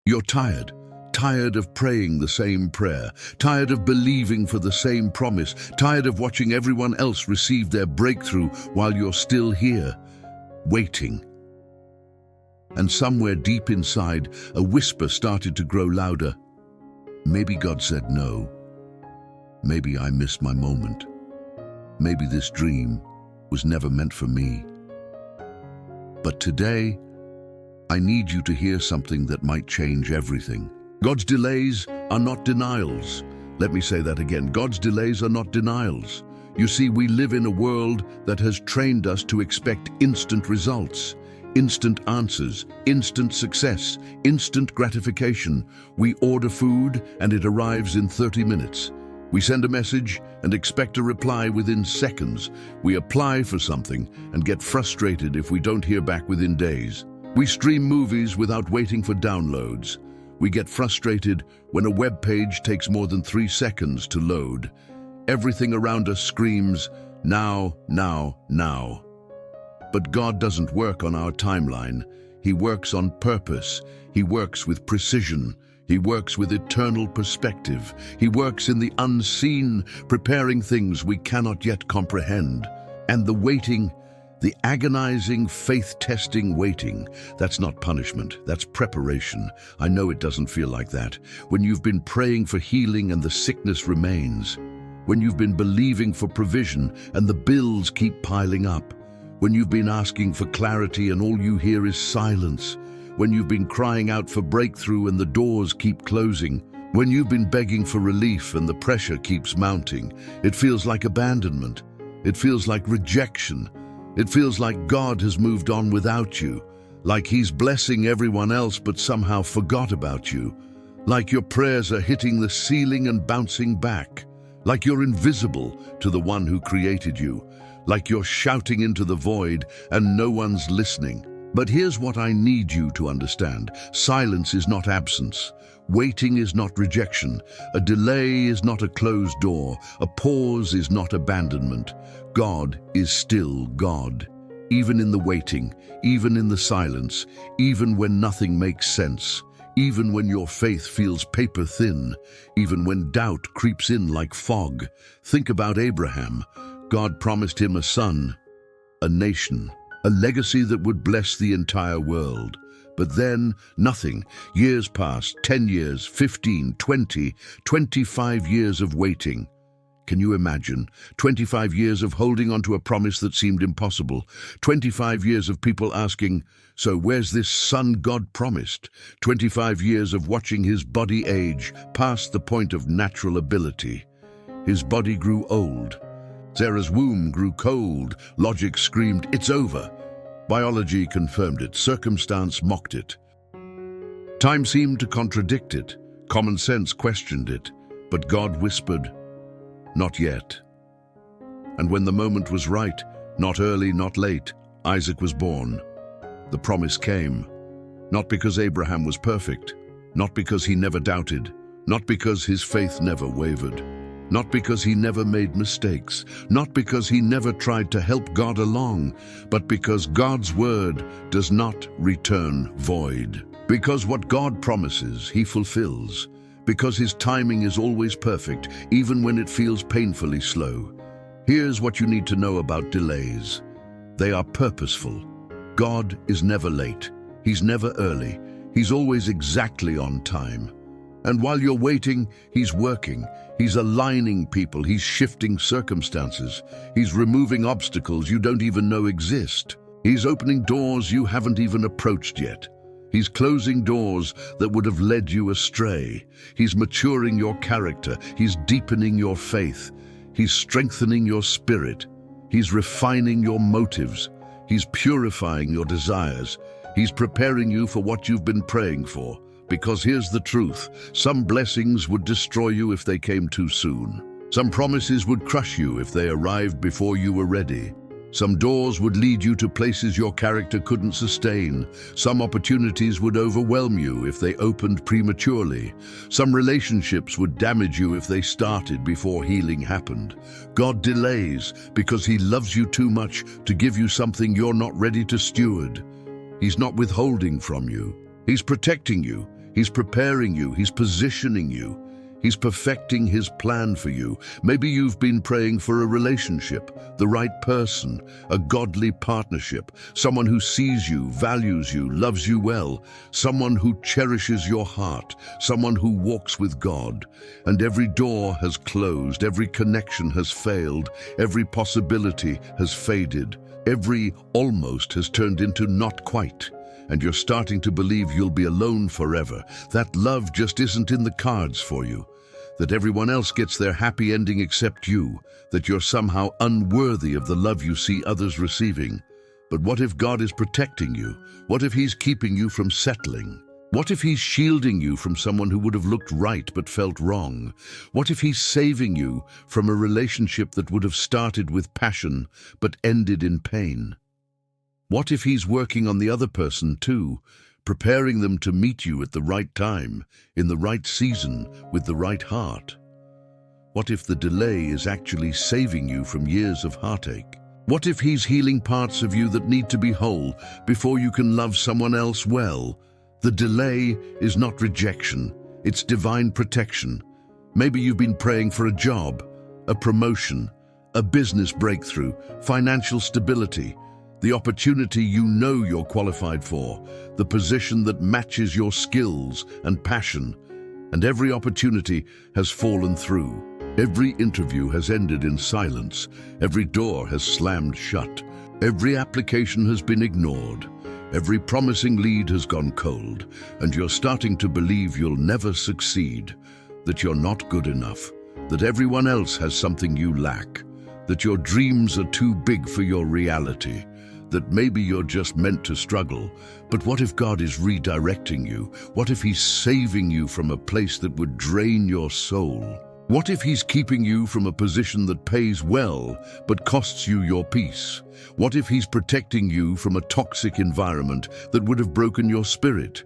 You're tired. Tired of praying the same prayer, tired of believing for the same promise, tired of watching everyone else receive their breakthrough while you're still here, waiting. And somewhere deep inside, a whisper started to grow louder. Maybe God said no. Maybe I missed my moment. Maybe this dream was never meant for me. But today, I need you to hear something that might change everything. God's delays are not denials. Let me say that again. God's delays are not denials. You see, we live in a world that has trained us to expect instant results, instant answers, instant success, instant gratification. We order food and it arrives in 30 minutes. We send a message and expect a reply within seconds. We apply for something and get frustrated if we don't hear back within days. We stream movies without waiting for downloads. We get frustrated when a web page takes more than 3 seconds to load. Everything around us screams, now, now, now. But God doesn't work on our timeline. He works on purpose. He works with precision. He works with eternal perspective. He works in the unseen, preparing things we cannot yet comprehend. And the waiting, the agonizing, faith-testing waiting, that's not punishment, that's preparation. I know it doesn't feel like that. When you've been praying for healing and the sickness remains. When you've been believing for provision and the bills keep piling up. When you've been asking for clarity and all you hear is silence. When you've been crying out for breakthrough and the doors keep closing. When you've been begging for relief and the pressure keeps mounting. It feels like abandonment. It feels like rejection. It feels like God has moved on without you, like He's blessing everyone else but somehow forgot about you, like your prayers are hitting the ceiling and bouncing back, like you're invisible to the one who created you, like you're shouting into the void and no one's listening. But here's what I need you to understand. Silence is not absence. Waiting is not rejection. A delay is not a closed door. A pause is not abandonment. God is still God. Even in the waiting, even in the silence, even when nothing makes sense, even when your faith feels paper thin, even when doubt creeps in like fog. Think about Abraham. God promised him a son, a nation, a legacy that would bless the entire world. But then, nothing. Years passed, 10 years, 15, 20, 25 years of waiting. Can you imagine? 25 years of holding on to a promise that seemed impossible. 25 years of people asking, so where's this son God promised? 25 years of watching his body age past the point of natural ability. His body grew old. Sarah's womb grew cold. Logic screamed, it's over. Biology confirmed it. Circumstance mocked it. Time seemed to contradict it. Common sense questioned it. But God whispered, not yet. And when the moment was right, not early, not late, Isaac was born. The promise came, not because Abraham was perfect, not because he never doubted, not because his faith never wavered, not because he never made mistakes, not because he never tried to help God along, but because God's word does not return void. Because what God promises, He fulfills. Because His timing is always perfect, even when it feels painfully slow. Here's what you need to know about delays. They are purposeful. God is never late. He's never early. He's always exactly on time. And while you're waiting, He's working. He's aligning people. He's shifting circumstances. He's removing obstacles you don't even know exist. He's opening doors you haven't even approached yet. He's closing doors that would have led you astray. He's maturing your character. He's deepening your faith. He's strengthening your spirit. He's refining your motives. He's purifying your desires. He's preparing you for what you've been praying for. Because here's the truth, some blessings would destroy you if they came too soon. Some promises would crush you if they arrived before you were ready. Some doors would lead you to places your character couldn't sustain. Some opportunities would overwhelm you if they opened prematurely. Some relationships would damage you if they started before healing happened. God delays because He loves you too much to give you something you're not ready to steward. He's not withholding from you. He's protecting you. He's preparing you. He's positioning you. He's perfecting his plan for you. Maybe you've been praying for a relationship, the right person, a godly partnership, someone who sees you, values you, loves you well, someone who cherishes your heart, someone who walks with God. And every door has closed, every connection has failed, every possibility has faded, every almost has turned into not quite. And you're starting to believe you'll be alone forever, that love just isn't in the cards for you, that everyone else gets their happy ending except you, that you're somehow unworthy of the love you see others receiving. But what if God is protecting you? What if he's keeping you from settling? What if he's shielding you from someone who would have looked right but felt wrong? What if he's saving you from a relationship that would have started with passion but ended in pain? What if he's working on the other person too, preparing them to meet you at the right time, in the right season, with the right heart? What if the delay is actually saving you from years of heartache? What if he's healing parts of you that need to be whole before you can love someone else well? The delay is not rejection, it's divine protection. Maybe you've been praying for a job, a promotion, a business breakthrough, financial stability, the opportunity you know you're qualified for, the position that matches your skills and passion. And every opportunity has fallen through. Every interview has ended in silence. Every door has slammed shut. Every application has been ignored. Every promising lead has gone cold. And you're starting to believe you'll never succeed, that you're not good enough, that everyone else has something you lack, that your dreams are too big for your reality, that maybe you're just meant to struggle. But what if God is redirecting you? What if he's saving you from a place that would drain your soul? What if he's keeping you from a position that pays well but costs you your peace? What if he's protecting you from a toxic environment that would have broken your spirit?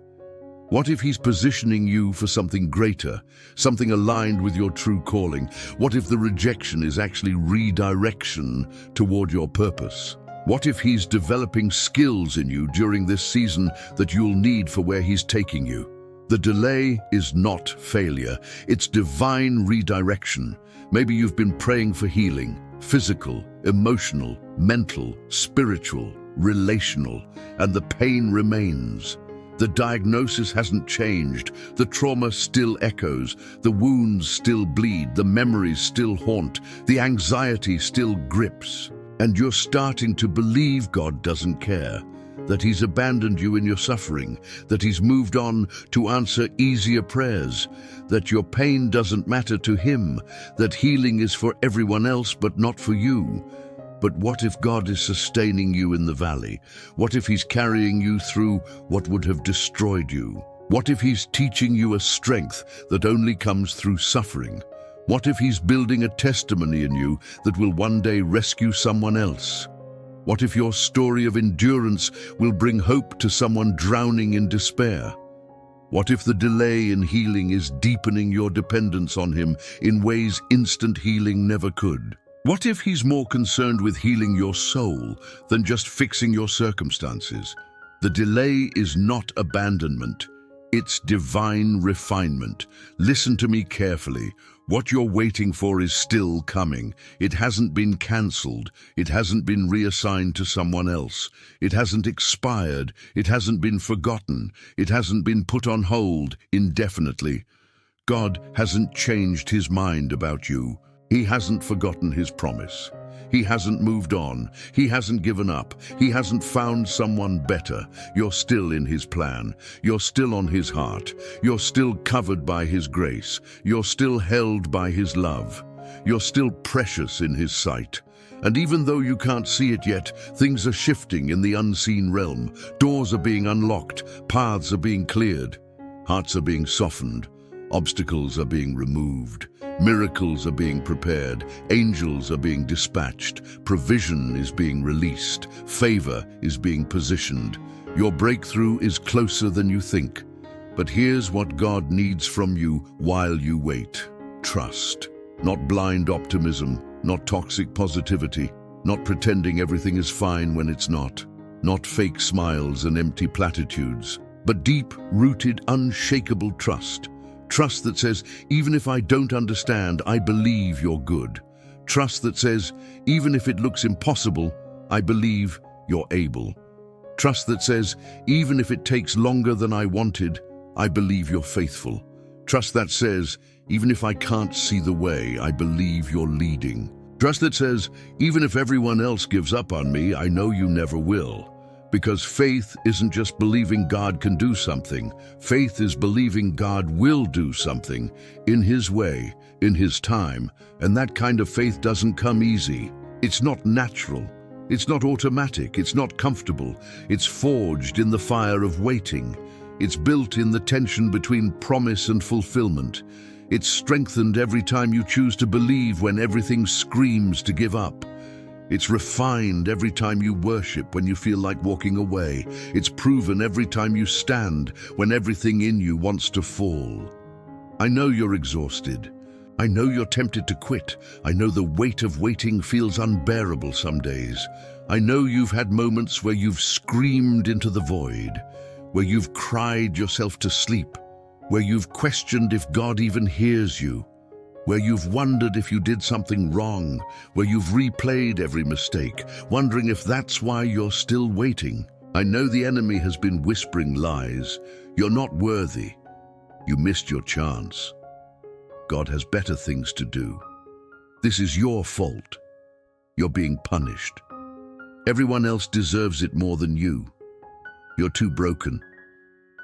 What if he's positioning you for something greater, something aligned with your true calling? What if the rejection is actually redirection toward your purpose? What if he's developing skills in you during this season that you'll need for where he's taking you? The delay is not failure, it's divine redirection. Maybe you've been praying for healing, physical, emotional, mental, spiritual, relational, and the pain remains. The diagnosis hasn't changed, the trauma still echoes, the wounds still bleed, the memories still haunt, the anxiety still grips. And you're starting to believe God doesn't care, that he's abandoned you in your suffering, that he's moved on to answer easier prayers, that your pain doesn't matter to him, that healing is for everyone else but not for you. But what if God is sustaining you in the valley? What if he's carrying you through what would have destroyed you? What if he's teaching you a strength that only comes through suffering? What if he's building a testimony in you that will one day rescue someone else? What if your story of endurance will bring hope to someone drowning in despair? What if the delay in healing is deepening your dependence on him in ways instant healing never could? What if he's more concerned with healing your soul than just fixing your circumstances? The delay is not abandonment, it's divine refinement. Listen to me carefully. What you're waiting for is still coming. It hasn't been cancelled. It hasn't been reassigned to someone else. It hasn't expired. It hasn't been forgotten. It hasn't been put on hold indefinitely. God hasn't changed his mind about you. He hasn't forgotten his promise. He hasn't moved on. He hasn't given up. He hasn't found someone better. You're still in his plan. You're still on his heart. You're still covered by his grace. You're still held by his love. You're still precious in his sight. And even though you can't see it yet, things are shifting in the unseen realm. Doors are being unlocked. Paths are being cleared. Hearts are being softened. Obstacles are being removed. Miracles are being prepared. Angels are being dispatched. Provision is being released. Favor is being positioned. Your breakthrough is closer than you think. But here's what God needs from you while you wait. Trust. Not blind optimism, not toxic positivity, not pretending everything is fine when it's not. Not fake smiles and empty platitudes. but deep-rooted, unshakable trust. Trust that says, even if I don't understand, I believe you're good. Trust that says, even if it looks impossible, I believe you're able. Trust that says, even if it takes longer than I wanted, I believe you're faithful. Trust that says, even if I can't see the way, I believe you're leading. Trust that says, even if everyone else gives up on me, I know you never will. Because faith isn't just believing God can do something. Faith is believing God will do something in His way, in His time. And that kind of faith doesn't come easy. It's not natural. It's not automatic. It's not comfortable. It's forged in the fire of waiting. It's built in the tension between promise and fulfillment. It's strengthened every time you choose to believe when everything screams to give up. It's refined every time you worship when you feel like walking away. It's proven every time you stand when everything in you wants to fall. I know you're exhausted. I know you're tempted to quit. I know the weight of waiting feels unbearable some days. I know you've had moments where you've screamed into the void, where you've cried yourself to sleep, where you've questioned if God even hears you, where you've wondered if you did something wrong, where you've replayed every mistake, wondering if that's why you're still waiting. I know the enemy has been whispering lies. You're not worthy. You missed your chance. God has better things to do. This is your fault. You're being punished. Everyone else deserves it more than you. You're too broken.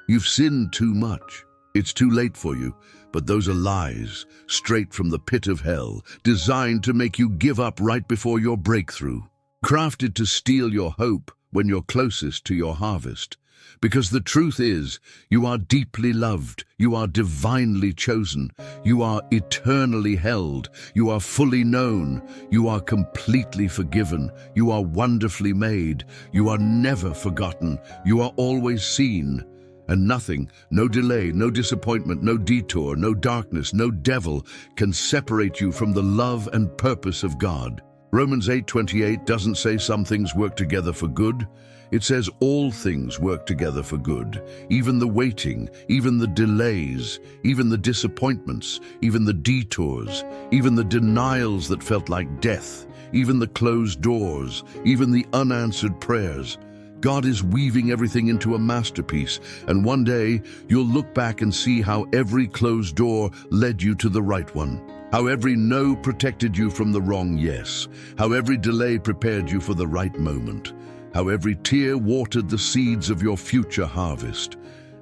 You've sinned too much. It's too late for you, but those are lies, straight from the pit of hell, designed to make you give up right before your breakthrough, crafted to steal your hope when you're closest to your harvest. Because the truth is, you are deeply loved, you are divinely chosen, you are eternally held, you are fully known, you are completely forgiven, you are wonderfully made, you are never forgotten, you are always seen. And nothing, no delay, no disappointment, no detour, no darkness, no devil can separate you from the love and purpose of God. Romans 8:28 doesn't say some things work together for good. It says all things work together for good. Even the waiting, even the delays, even the disappointments, even the detours, even the denials that felt like death, even the closed doors, even the unanswered prayers. God is weaving everything into a masterpiece, and one day you'll look back and see how every closed door led you to the right one, how every no protected you from the wrong yes, how every delay prepared you for the right moment, how every tear watered the seeds of your future harvest,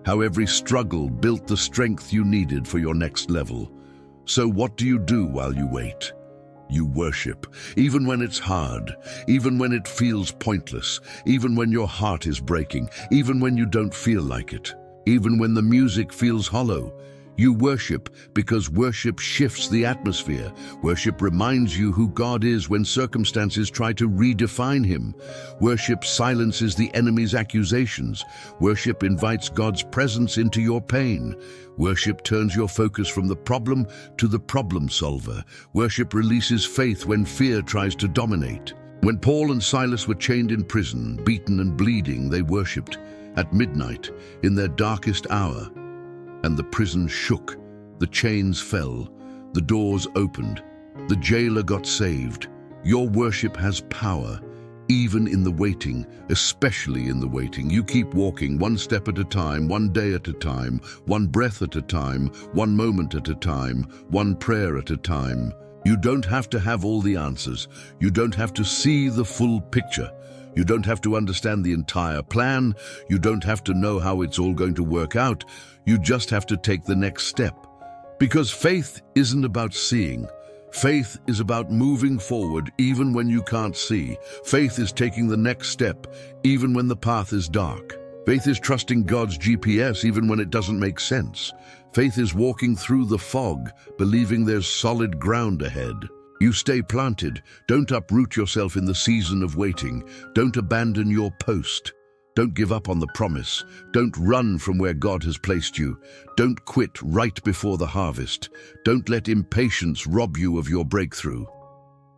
how every struggle built the strength you needed for your next level. So what do you do while you wait? You worship, even when it's hard, even when it feels pointless, even when your heart is breaking, even when you don't feel like it, even when the music feels hollow. You worship because worship shifts the atmosphere. Worship reminds you who God is when circumstances try to redefine Him. Worship silences the enemy's accusations. Worship invites God's presence into your pain. Worship turns your focus from the problem to the problem solver. Worship releases faith when fear tries to dominate. When Paul and Silas were chained in prison, beaten and bleeding, they worshipped at midnight in their darkest hour. And the prison shook, the chains fell, the doors opened, the jailer got saved. Your worship has power, even in the waiting, especially in the waiting. You keep walking one step at a time, one day at a time, one breath at a time, one moment at a time, one prayer at a time. You don't have to have all the answers. You don't have to see the full picture. You don't have to understand the entire plan. You don't have to know how it's all going to work out. You just have to take the next step. Because faith isn't about seeing. Faith is about moving forward even when you can't see. Faith is taking the next step even when the path is dark. Faith is trusting God's GPS even when it doesn't make sense. Faith is walking through the fog, believing there's solid ground ahead. You stay planted. Don't uproot yourself in the season of waiting. Don't abandon your post. Don't give up on the promise. Don't run from where God has placed you. Don't quit right before the harvest. Don't let impatience rob you of your breakthrough.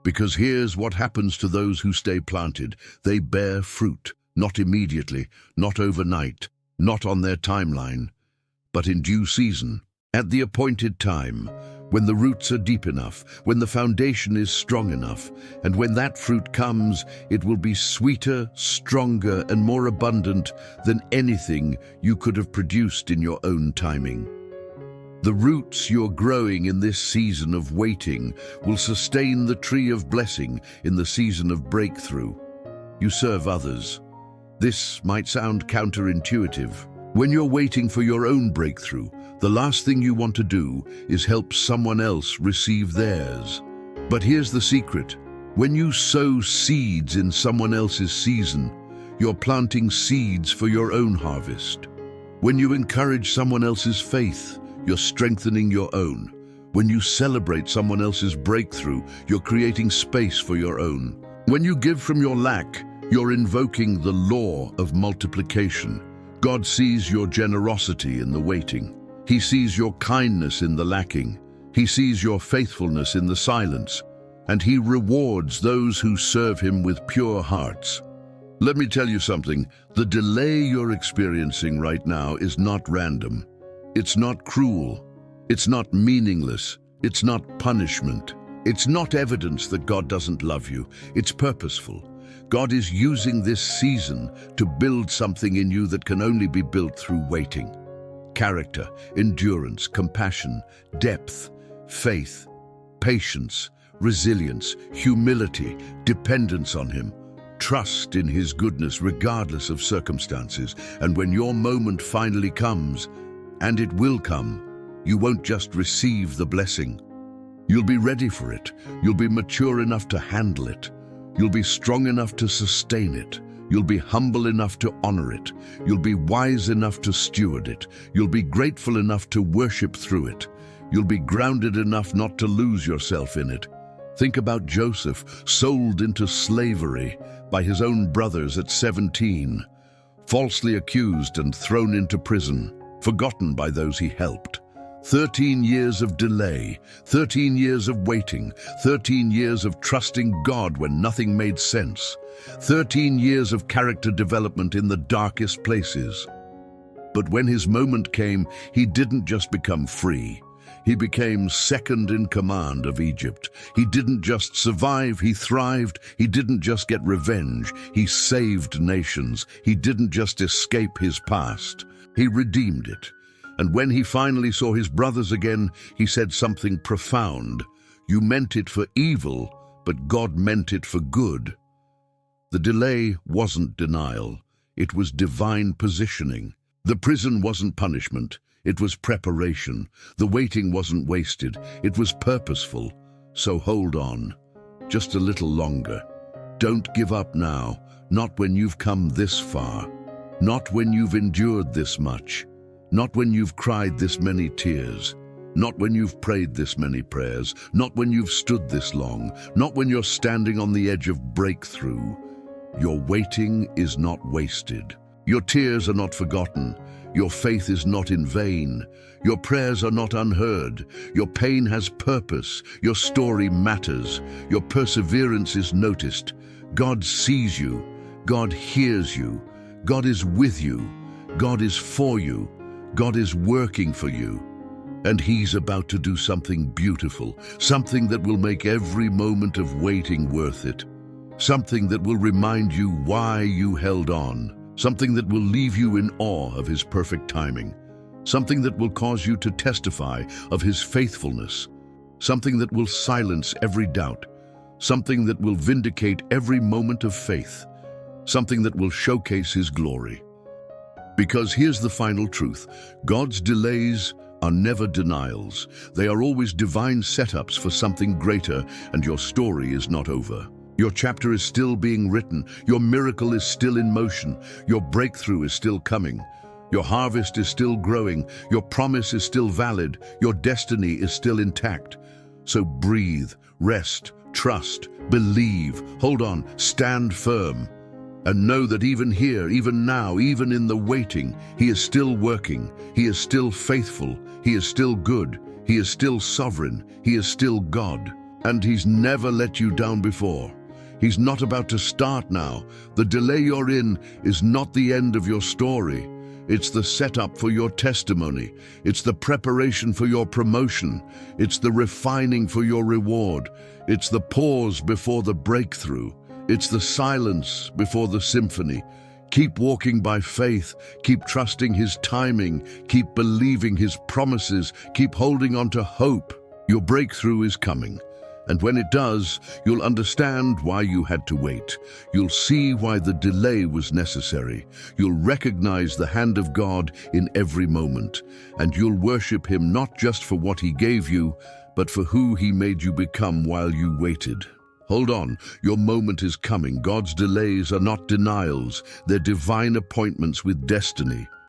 Because here's what happens to those who stay planted. They bear fruit, not immediately, not overnight, not on their timeline, but in due season, at the appointed time, when the roots are deep enough, when the foundation is strong enough, and when that fruit comes, it will be sweeter, stronger, and more abundant than anything you could have produced in your own timing. The roots you're growing in this season of waiting will sustain the tree of blessing in the season of breakthrough. You serve others. This might sound counterintuitive. When you're waiting for your own breakthrough, the last thing you want to do is help someone else receive theirs. But here's the secret. When you sow seeds in someone else's season, you're planting seeds for your own harvest. When you encourage someone else's faith, you're strengthening your own. When you celebrate someone else's breakthrough, you're creating space for your own. When you give from your lack, you're invoking the law of multiplication. God sees your generosity in the waiting. He sees your kindness in the lacking. He sees your faithfulness in the silence. And He rewards those who serve Him with pure hearts. Let me tell you something. The delay you're experiencing right now is not random. It's not cruel. It's not meaningless. It's not punishment. It's not evidence that God doesn't love you. It's purposeful. God is using this season to build something in you that can only be built through waiting. Character, endurance, compassion, depth, faith, patience, resilience, humility, dependence on Him, trust in His goodness regardless of circumstances. And when your moment finally comes, and it will come, you won't just receive the blessing. You'll be ready for it. You'll be mature enough to handle it. You'll be strong enough to sustain it. You'll be humble enough to honor it. You'll be wise enough to steward it. You'll be grateful enough to worship through it. You'll be grounded enough not to lose yourself in it. Think about Joseph, sold into slavery by his own brothers at 17, falsely accused and thrown into prison, forgotten by those he helped. 13 years of delay, 13 years of waiting, 13 years of trusting God when nothing made sense, 13 years of character development in the darkest places. But when his moment came, he didn't just become free. He became second in command of Egypt. He didn't just survive, he thrived. He didn't just get revenge, he saved nations. He didn't just escape his past, he redeemed it. And when he finally saw his brothers again, he said something profound. You meant it for evil, but God meant it for good. The delay wasn't denial. It was divine positioning. The prison wasn't punishment. It was preparation. The waiting wasn't wasted. It was purposeful. So hold on. Just a little longer. Don't give up now. Not when you've come this far. Not when you've endured this much. Not when you've cried this many tears. Not when you've prayed this many prayers. Not when you've stood this long. Not when you're standing on the edge of breakthrough. Your waiting is not wasted. Your tears are not forgotten. Your faith is not in vain. Your prayers are not unheard. Your pain has purpose. Your story matters. Your perseverance is noticed. God sees you. God hears you. God is with you. God is for you. God is working for you. And He's about to do something beautiful, something that will make every moment of waiting worth it, something that will remind you why you held on, something that will leave you in awe of His perfect timing, something that will cause you to testify of His faithfulness, something that will silence every doubt, something that will vindicate every moment of faith, something that will showcase His glory. Because here's the final truth. God's delays are never denials. They are always divine setups for something greater, and your story is not over. Your chapter is still being written. Your miracle is still in motion. Your breakthrough is still coming. Your harvest is still growing. Your promise is still valid. Your destiny is still intact. So breathe, rest, trust, believe, hold on, stand firm. And know that even here, even now, even in the waiting, He is still working. He is still faithful. He is still good. He is still sovereign. He is still God. And He's never let you down before. He's not about to start now. The delay you're in is not the end of your story. It's the setup for your testimony. It's the preparation for your promotion. It's the refining for your reward. It's the pause before the breakthrough. It's the silence before the symphony. Keep walking by faith. Keep trusting His timing. Keep believing His promises. Keep holding on to hope. Your breakthrough is coming. And when it does, you'll understand why you had to wait. You'll see why the delay was necessary. You'll recognize the hand of God in every moment. And you'll worship Him not just for what He gave you, but for who He made you become while you waited. Hold on, your moment is coming. God's delays are not denials. They're divine appointments with destiny.